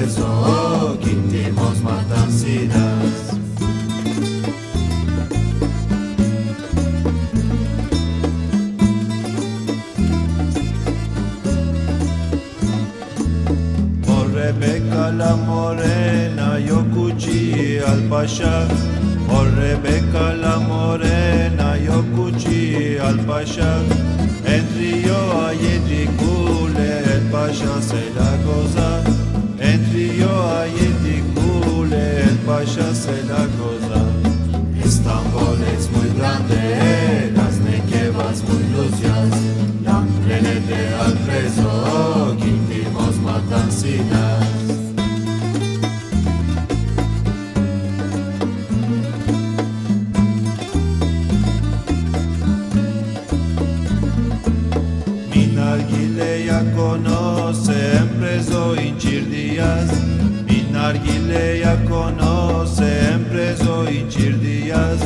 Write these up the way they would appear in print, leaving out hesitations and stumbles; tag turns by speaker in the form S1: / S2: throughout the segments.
S1: preso, quintimos matancinas. Por Rebeca la morena yo cuchillé al pasha. Por Rebeca la morena yo cuchillé al pasha. Entre yo a Yedicule el pasha se la goza. Entre yo a Yedicule el pasha se la goza. Estambul es muy grande, las nequevas muy lucias. La de al preso, quintimos matancinas. Nargile ya conoce, en preso hinchir días. Mi nargile ya conoce, en preso hinchir días.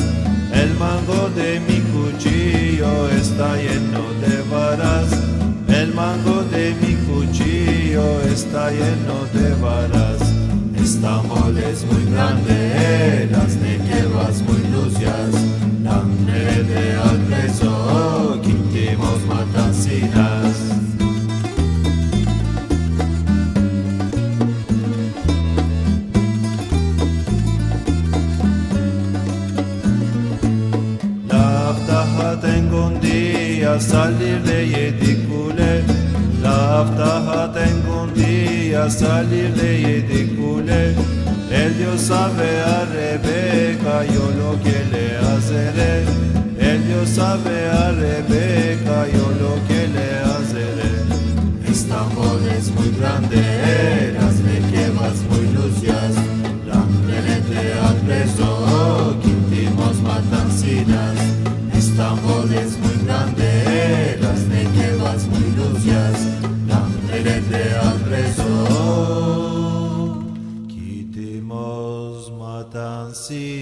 S1: El mango de mi cuchillo está lleno de varas. El mango de mi cuchillo está lleno de varas. Estambul es muy grande, las nequevas muy lucias. La de al preso, quintimos matancinas. La aftaha tengo un día salir de Yedicule. La aftaha tengo un día salir de Yedicule. El Dios sabe a Rebeca, yo lo que le haceré. El Dios sabe a Rebeca, yo lo que le haceré. Estambul es muy grande, las nequevas muy lucias. La al preso, quintimos matancinas. Estambul es muy grande, las nequevas muy lucias. La al preso, quintimos matancinas.